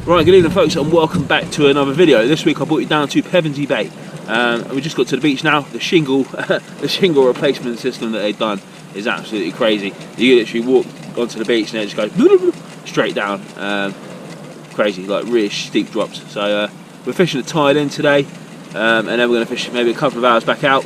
Right, good evening folks and welcome back to another video. This week I brought you down to Pevensey Bay. We just got to the beach now. The shingle replacement system that they've done is absolutely crazy. You literally walk onto the beach and it just goes straight down. Crazy, like really steep drops. So we're fishing at tide in today, and then we're going to fish maybe a couple of hours back out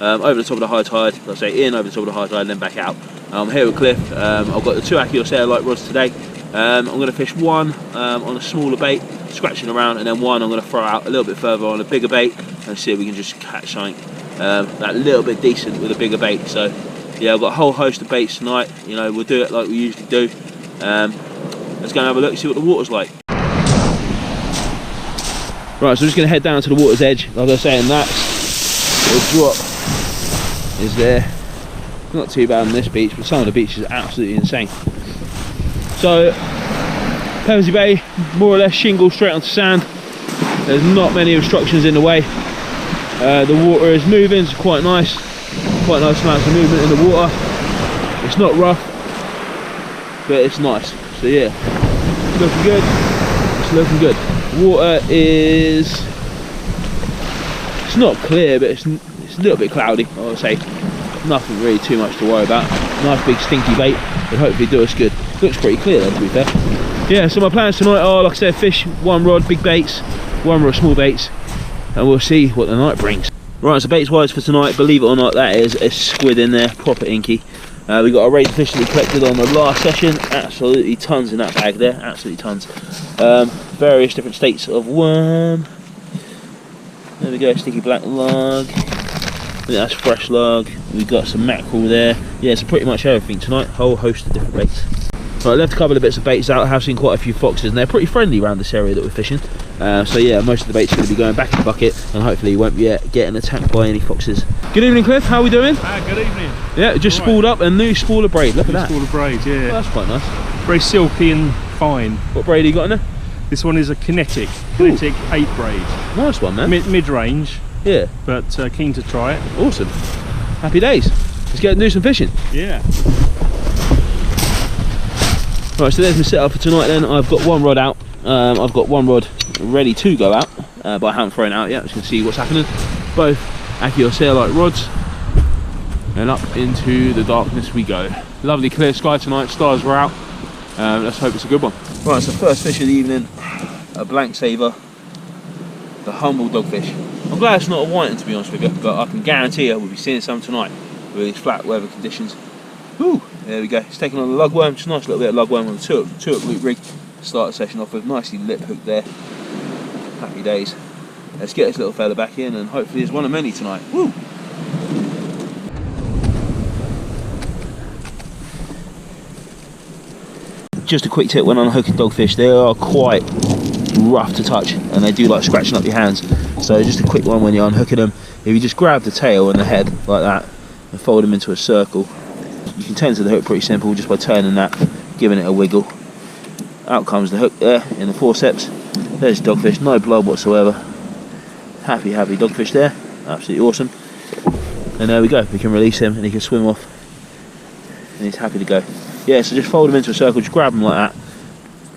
over the top of the high tide. I'll say in over the top of the high tide and then back out. I'm here with Cliff. I've got the 2 ENQUIRES light rods today. I'm going to fish one on a smaller bait, scratching around, and then one I'm going to throw out a little bit further on a bigger bait and see if we can just catch something that little bit decent with a bigger bait. So yeah, I've got a whole host of baits tonight. You know, we'll do it like we usually do. Let's go and have a look and see what the water's like. Right, so we're just going to head down to the water's edge. Like I was saying, that's the drop is there. Not too bad on this beach, but some of the beaches are absolutely insane. So, Pevensey Bay, more or less shingle straight onto sand. There's not many obstructions in the way. The water is moving, it's quite nice amounts of movement in the water. It's not rough, but it's nice. So yeah, it's looking good. It's looking good. Water is, it's not clear, but it's a little bit cloudy, I would say. Nothing really too much to worry about. Nice big stinky bait would hopefully do us good. Looks pretty clear though, to be fair. Yeah, so my plans tonight are, like I said, fish, one rod, big baits, one rod, small baits, and we'll see what the night brings. Right, so baits wise for tonight, believe it or not, that is a squid in there, proper inky. We got a rate of fish that we collected on the last session. Absolutely tons in that bag there, absolutely tons. Various different states of worm. There we go, sticky black lug. I think that's fresh lug. We've got some mackerel there. Yeah, so pretty much everything tonight. Whole host of different baits. Right, I left a couple of bits of baits out. I have seen quite a few foxes and they're pretty friendly around this area that we're fishing. So yeah, most of the baits are going to be going back in the bucket and hopefully you won't be getting attacked by any foxes. Good evening, Cliff. How are we doing? Good evening. Yeah, just right. Spooled up a new spooler braid. Look at that. Spooler braid, yeah. Oh, that's quite nice. Very silky and fine. What braid have you got in there? This one is a kinetic 8 braid. Nice one, man. Mid-range. Yeah. But keen to try it. Awesome. Happy days. Let's get and do some fishing. Yeah. Right, so there's my setup for tonight then. I've got one rod out. I've got one rod ready to go out, but I haven't thrown it out yet. Just going to see what's happening. Both ENQUIRES light rods. And up into the darkness we go. Lovely clear sky tonight, stars were out. Let's hope it's a good one. Right, so first fish of the evening, a blank saver, the humble dogfish. I'm glad it's not a whiting, to be honest with you, but I can guarantee you we'll be seeing some tonight with these flat weather conditions. Woo! There we go. It's taking on the lugworm. Just a nice little bit of lugworm on the two up loop rig. Start the session off with nicely lip hooked there. Happy days. Let's get this little fella back in and hopefully there's one of many tonight. Woo! Just a quick tip when unhooking dogfish, they are quite rough to touch and they do like scratching up your hands. So just a quick one when you're unhooking them. If you just grab the tail and the head like that and fold them into a circle, you can tend to the hook pretty simple just by turning that, giving it a wiggle. Out comes the hook there in the forceps. There's dogfish, no blood whatsoever. Happy dogfish there, absolutely awesome. And there we go, we can release him and he can swim off and he's happy to go. Yeah, so just fold them into a circle, just grab them like that,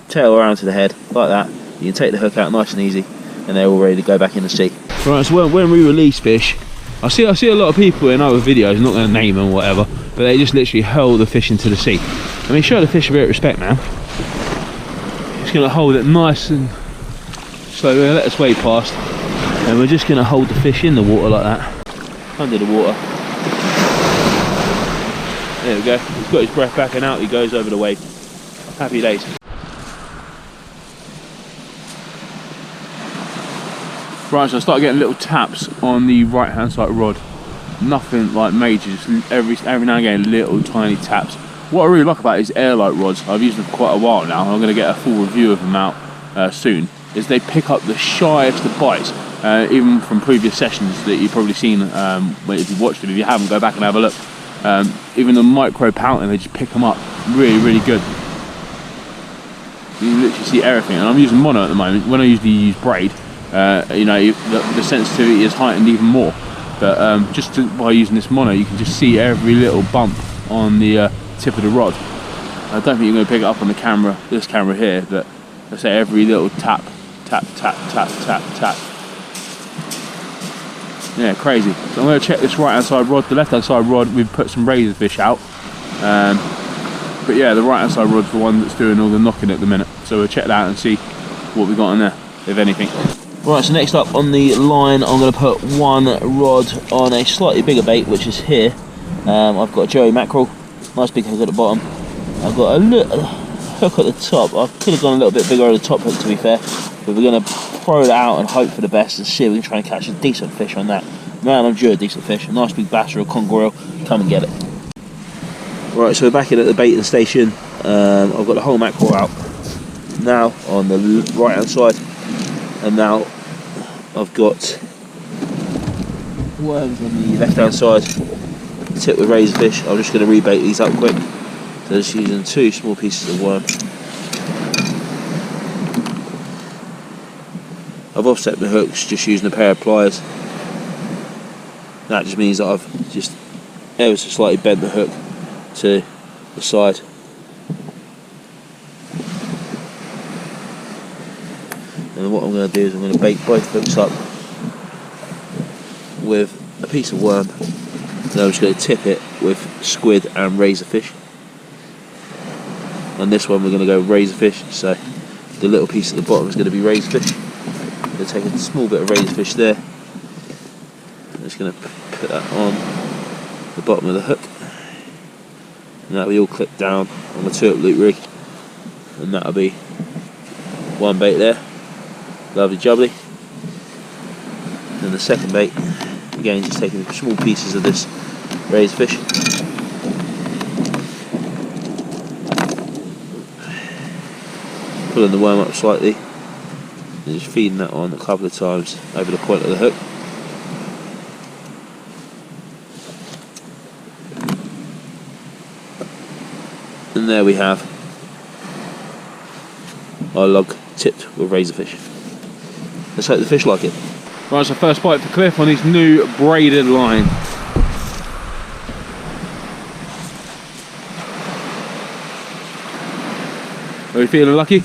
tail around to the head like that. You can take the hook out nice and easy and they're all ready to go back in the sea. Right, so when we release fish, I see a lot of people in other videos, I'm not going to name them or whatever, but they just literally hurl the fish into the sea. I mean, show the fish a bit of respect, man. Just going to hold it nice and slow, we're going to let us wade past and we're just going to hold the fish in the water like that, under the water. There we go, he's got his breath back and out he goes over the wave. Happy days. Right, so I start getting little taps on the right hand side rod. Nothing like major, just every now and again little tiny taps. What I really like about these airlight rods, I've used them for quite a while now, and I'm going to get a full review of them out soon, is they pick up the shyest of bites, even from previous sessions that you've probably seen if you've watched it. If you haven't, go back and have a look. Even the micro pouting, they just pick them up really good. You can literally see everything, and I'm using mono at the moment. When I usually use braid, you know, the sensitivity is heightened even more, but by using this mono you can just see every little bump on the tip of the rod. I don't think you're going to pick it up on the camera, this camera here, but I say every little tap, tap, tap, tap, tap, tap. Yeah, crazy. So I'm going to check this right hand side rod. The left hand side rod, we've put some razor fish out. But yeah, the right hand side rod's the one that's doing all the knocking at the minute. So we'll check that out and see what we got in there, if anything. Right, so next up on the line, I'm going to put one rod on a slightly bigger bait, which is here. I've got a Joey mackerel, nice big hook at the bottom. I've got a little hook at the top. I could have gone a little bit bigger on the top hook, to be fair, but we're going to throw it out and hope for the best and see if we can try and catch a decent fish on that. Man, I'm due a decent fish, a nice big bass or a conger, come and get it. Right, so we're back in at the baiting station. I've got the whole mackerel out now on the right hand side, and now I've got worms on the left hand side, tipped with razor fish. I'm just going to rebait these up quick. So just using 2 small pieces of worm. I've offset the hooks just using a pair of pliers. That just means that I've just ever so slightly bent the hook to the side. And what I'm going to do is I'm going to bait both hooks up with a piece of worm, and I'm just going to tip it with squid and razor fish. And this one we're going to go razor fish, so the little piece at the bottom is going to be razor fish. I'm going to take a small bit of razor fish there. I'm just going to put that on the bottom of the hook, and that'll be all clipped down on the turtle loop rig, and that'll be one bait there. Lovely jubbly. And the second bait, again just taking small pieces of this razor fish. Pulling the worm up slightly and just feeding that on a couple of times over the point of the hook. And there we have our log tipped with razor fish. Let's hope the fish like it. Right, so first bite for Cliff on his new braided line. Are we feeling lucky?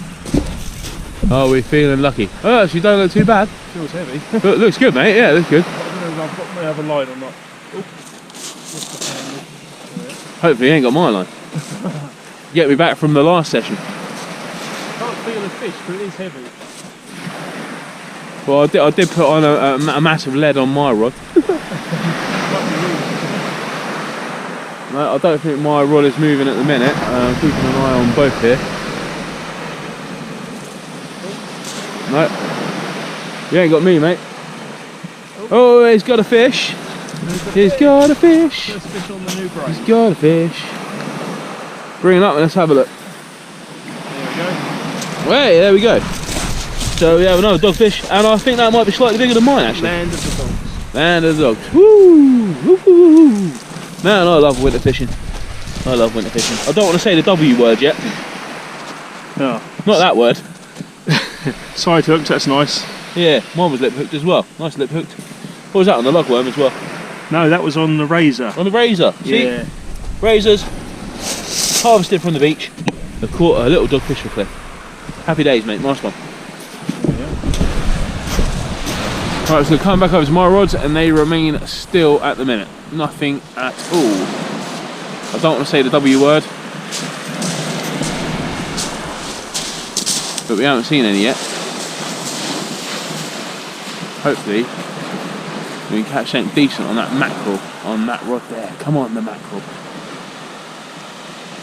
Oh, we're feeling lucky. Oh, actually don't look too bad. Feels heavy. But looks good, mate. Yeah, looks good. I don't know if I've got my other line or not. Hopefully he ain't got my line. Get me back from the last session. I can't feel the fish, but it is heavy. Well, I did put on a massive lead on my rod. No, I don't think my rod is moving at the minute. I'm keeping an eye on both here. No, you ain't got me, mate. Oh, he's got a fish. He's got a fish. First fish on the new braid. He's got a fish. Bring it up and let's have a look. There we go. Hey, there we go. So we have another dogfish, and I think that might be slightly bigger than mine actually. Land of the dogs. Land of the dogs. Woo! Woo! Man, I love winter fishing. I love winter fishing. I don't want to say the W word yet. Oh. Not that word. Side hooks, that's nice. Yeah, mine was lip hooked as well. Nice lip hooked. What was that on the lugworm as well? No, that was on the razor. On the razor. See? Yeah. Razors. Harvested from the beach. I've caught a little dogfish for Cliff. Happy days, mate. Nice one. Right, so come back over to my rods, and they remain still at the minute. Nothing at all. I don't want to say the W word, but we haven't seen any yet. Hopefully we can catch something decent on that mackerel, on that rod there. Come on, the mackerel.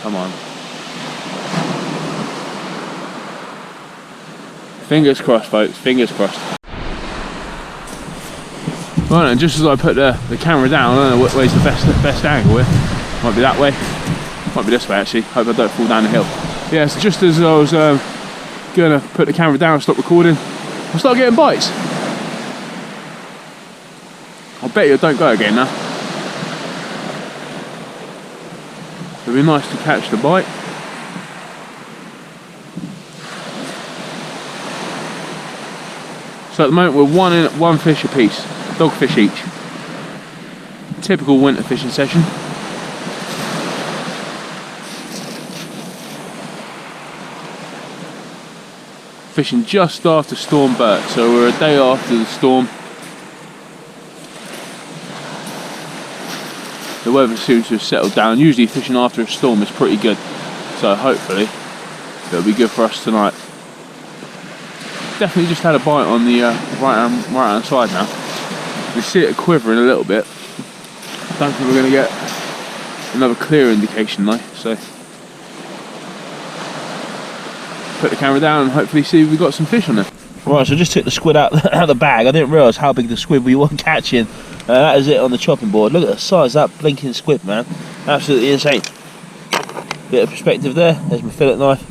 Come on. Fingers crossed, folks, fingers crossed. Right, and just as I put the camera down, I don't know what way's the best angle here. Might be that way, might be this way actually. Hope I don't fall down the hill. Yeah, so just as I was gonna put the camera down and stop recording, I start getting bites. I bet you it don't go again now. It'd be nice to catch the bite. So at the moment we're one fish a piece. Dogfish each. Typical winter fishing session. fishing just after storm Bert, so we're a day after the storm. The weather seems to have settled down. Usually fishing after a storm is pretty good, so hopefully it'll be good for us tonight. Definitely just had a bite on the right hand side now. We see it quivering a little bit. Don't think we're going to get another clear indication though, so put the camera down and hopefully see if we've got some fish on there. Right, so I just took the squid out of the bag. I didn't realise how big the squid we were catching. That is it on the chopping board. Look at the size of that blinking squid, man. Absolutely insane. Bit of perspective there. There's my fillet knife.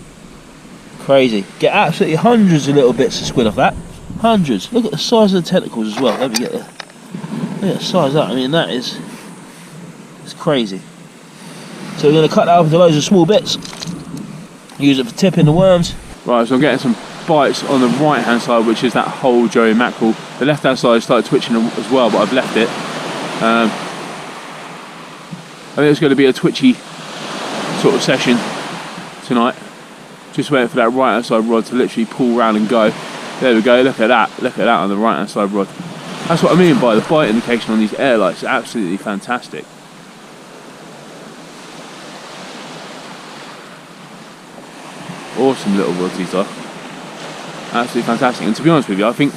Crazy. Get absolutely hundreds of little bits of squid off that. Hundreds. Look at the size of the tentacles as well. Let me get the, look at the size of that. I mean, that is, it's crazy. So we're going to cut that up into loads of small bits. Use it for tipping the worms. Right, so I'm getting some bites on the right hand side, which is that whole Joey mackerel. The left hand side started twitching as well, but I've left it. I think it's going to be a twitchy sort of session tonight. Just waiting for that right hand side rod to literally pull round and go. There we go, look at that on the right hand side rod. That's what I mean by the bite indication on these air lights. It's absolutely fantastic. Awesome little rods these are. Absolutely fantastic. And to be honest with you, I think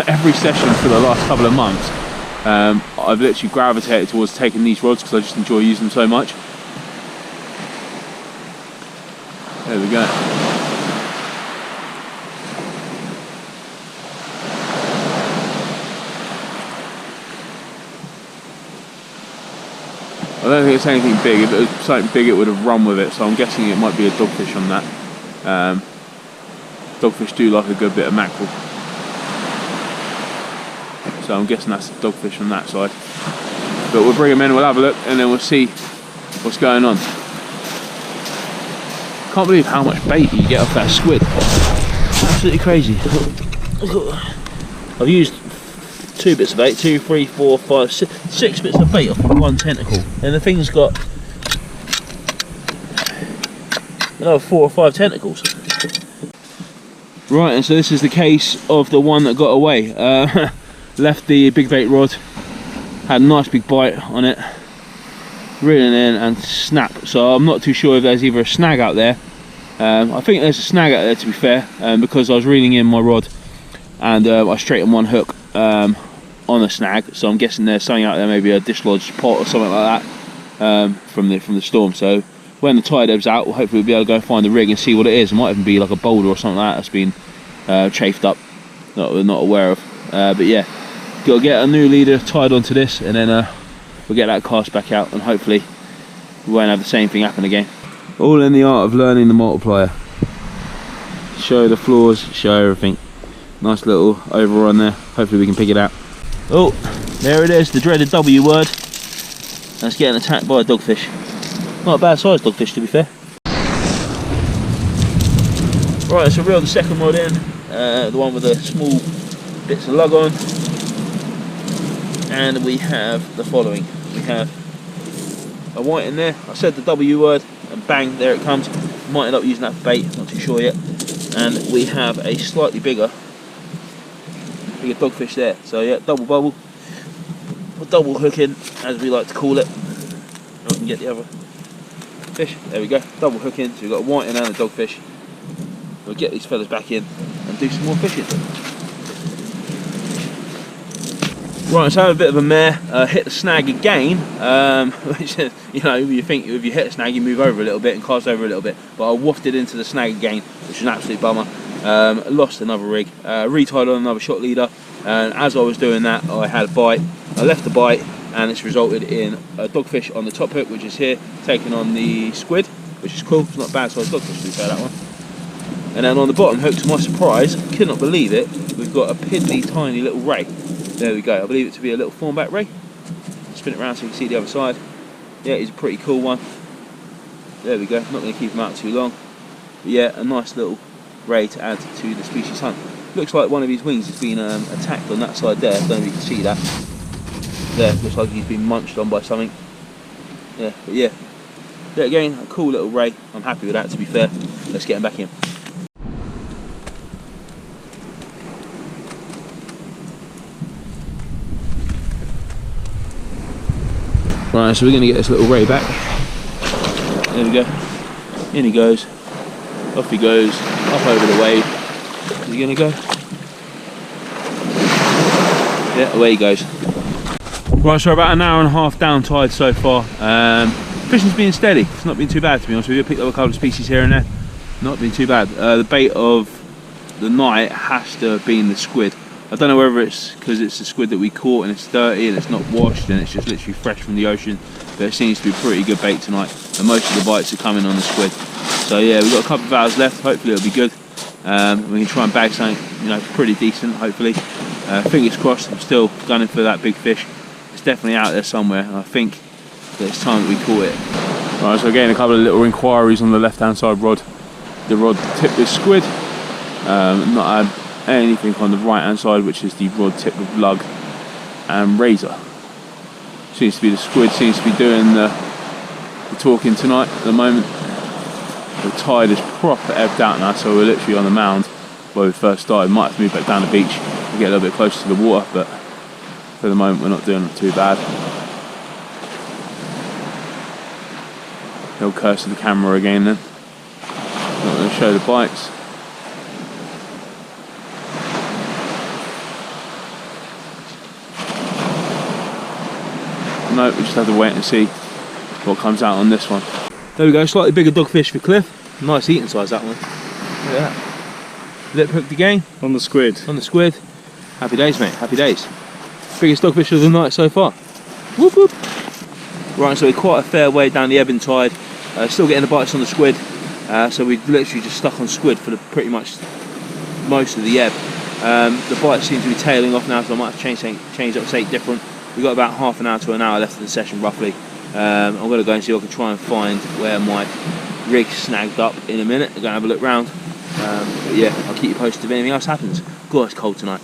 every session for the last couple of months, I've literally gravitated towards taking these rods because I just enjoy using them so much. There we go. I don't think it's anything big. If it was something big, it would have run with it. So I'm guessing it might be a dogfish on that. Dogfish do like a good bit of mackerel. So I'm guessing that's a dogfish on that side. But we'll bring them in, we'll have a look, and then we'll see what's going on. Can't believe how much bait you get off that squid. Absolutely crazy. I've used 2 bits of bait, 2, 3, 4, 5, 6 bits of bait off one tentacle, and the thing's got another 4 or 5 tentacles. Right, and so this is the case of the one that got away. Left the big bait rod, had a nice big bite on it, reeling in and snap. So I'm not too sure if there's either a snag out there. I think there's a snag out there, to be fair, because I was reeling in my rod and I straightened one hook on a snag. So I'm guessing there's something out there, maybe a dislodged pot or something like that from the storm. So when the tide ebbs out, hopefully we'll be able to go find the rig and see what it is. It might even be like a boulder or something like that that's been chafed up, that we're not aware of. But yeah, got to get a new leader tied onto this, and then we'll get that cast back out, and hopefully we won't have the same thing happen again. All in the art of learning the multiplier. Show the flaws, show everything. Nice little overrun there. Hopefully we can pick it out. Oh, there it is, the dreaded W word. That's getting attacked by a dogfish. Not a bad sized dogfish, to be fair. Right, so reel the second rod in, the one with the small bits of lug on, and we have the following. We have a white in there. I said the W word, and bang, there it comes. Might end up using that for bait, not too sure yet. And we have a slightly bigger dogfish there. So yeah, double bubble, or double hooking, as we like to call it. I can get the other fish. There we go, double hooking. So we've got a whiting and a dogfish. We'll get these fellas back in and do some more fishing. Right, so I have a bit of a mare, hit the snag again, which is, you know, you think if you hit a snag you move over a little bit and cast over a little bit, but I wafted into the snag again, which is an absolute bummer. Lost another rig, retied on another shot leader, and as I was doing that I had a bite. I left the bite and it's resulted in a dogfish on the top hook, which is here, taking on the squid, which is cool. It's not a bad sized dogfish, to be fair, that one. And then on the bottom hook, to my surprise, could not believe it, we've got a piddly tiny little ray. There we go, I believe it to be a little thornback ray. Spin it around so you can see the other side. Yeah, he's a pretty cool one. There we go, not going to keep him out too long. But yeah, a nice little ray to add to the species hunt. Looks like one of his wings has been attacked on that side there, I don't know if you can see that. There, looks like he's been munched on by something. Yeah, but yeah. There again, a cool little ray. I'm happy with that, to be fair. Let's get him back in. Right, so we're going to get this little ray back. There we go. In he goes. Off he goes. Up over the wave. Is he going to go? Yeah, away he goes. Right, so about an hour and a half down tide so far. Fishing's been steady. It's not been too bad, to be honest with you. Picked up a couple of species here and there. Not been too bad. The bait of the night has to have been the squid. I don't know whether it's because it's the squid that we caught and it's dirty and it's not washed and it's just literally fresh from the ocean, but it seems to be pretty good bait tonight, and most of the bites are coming on the squid. So yeah, we've got a couple of hours left. Hopefully it'll be good. We can try and bag something, you know, pretty decent, hopefully. Fingers crossed. I'm still gunning for that big fish. It's definitely out there somewhere, and I think that it's time that we caught it. Right, so again, a couple of little inquiries on the left hand side rod. The rod tipped this squid. Not had anything on the right hand side, which is the rod tip with lug and razor. Seems to be the squid, seems to be doing the talking tonight at the moment. The tide is proper ebbed out now, so we're literally on the mound where we first started. Might have to move back down the beach and get a little bit closer to the water, but for the moment we're not doing too bad. He'll curse to the camera again then. Not going to show the bites. No, we just have to wait and see what comes out on this one. There we go, slightly bigger dogfish for Cliff. Nice eating size, that one. Look at that. Lip hooked again. On the squid. On the squid. Happy days, mate, happy days. Biggest dogfish of the night so far. Whoop whoop. Right, so we're quite a fair way down the ebbing tide. Still getting the bites on the squid. So we've literally just stuck on squid for pretty much most of the ebb. The bites seem to be tailing off now, so I might have to change up something different. We've got about half an hour to an hour left of the session, roughly. I'm going to go and see if I can try and find where my rig's snagged up in a minute. I'm going to have a look round. But yeah, I'll keep you posted if anything else happens. God, it's cold tonight.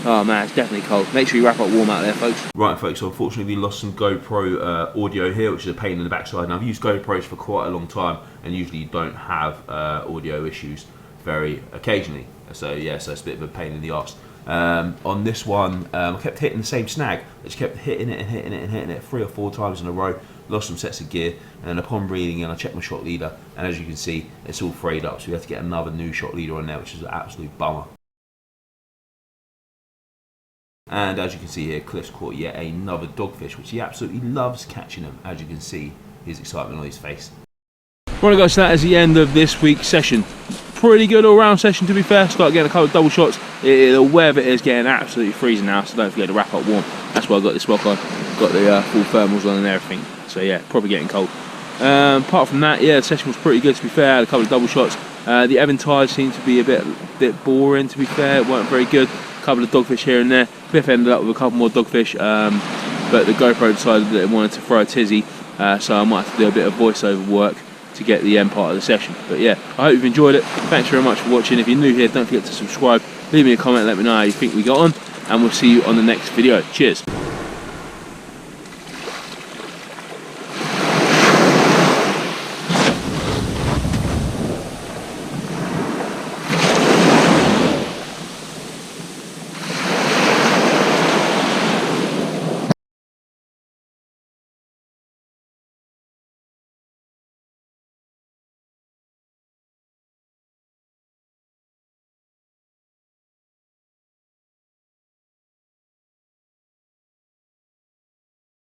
Oh man, it's definitely cold. Make sure you wrap up warm out there, folks. Right, folks, so unfortunately we lost some GoPro audio here, which is a pain in the backside. And I've used GoPros for quite a long time, and usually you don't have audio issues very occasionally. So yeah, so it's a bit of a pain in the arse. On this one, I kept hitting the same snag. I just kept hitting it and hitting it and hitting it 3 or 4 times in a row. Lost some sets of gear, and then upon reeling in, I checked my shot leader, and as you can see, it's all frayed up. So we have to get another new shot leader on there, which is an absolute bummer. And as you can see here, Cliff's caught yet another dogfish, which he absolutely loves catching them. As you can see, his excitement on his face. Right guys, so that is the end of this week's session. Pretty good all-round session, to be fair. Start getting a couple of double shots. The weather is getting absolutely freezing now, so don't forget to wrap up warm. That's why I got this rock on. Got the full thermals on and everything. So yeah, probably getting cold. Apart from that, yeah, the session was pretty good, to be fair. I had a couple of double shots. The ebb and tide seemed to be a bit boring, to be fair. It weren't very good. A couple of dogfish here and there. Cliff ended up with a couple more dogfish, but the GoPro decided that it wanted to throw a tizzy, so I might have to do a bit of voiceover work to get the end part of the session. But yeah, I hope you've enjoyed it. Thanks very much for watching. If you're new here, don't forget to subscribe. Leave me a comment, let me know how you think we got on, and we'll see you on the next video. Cheers.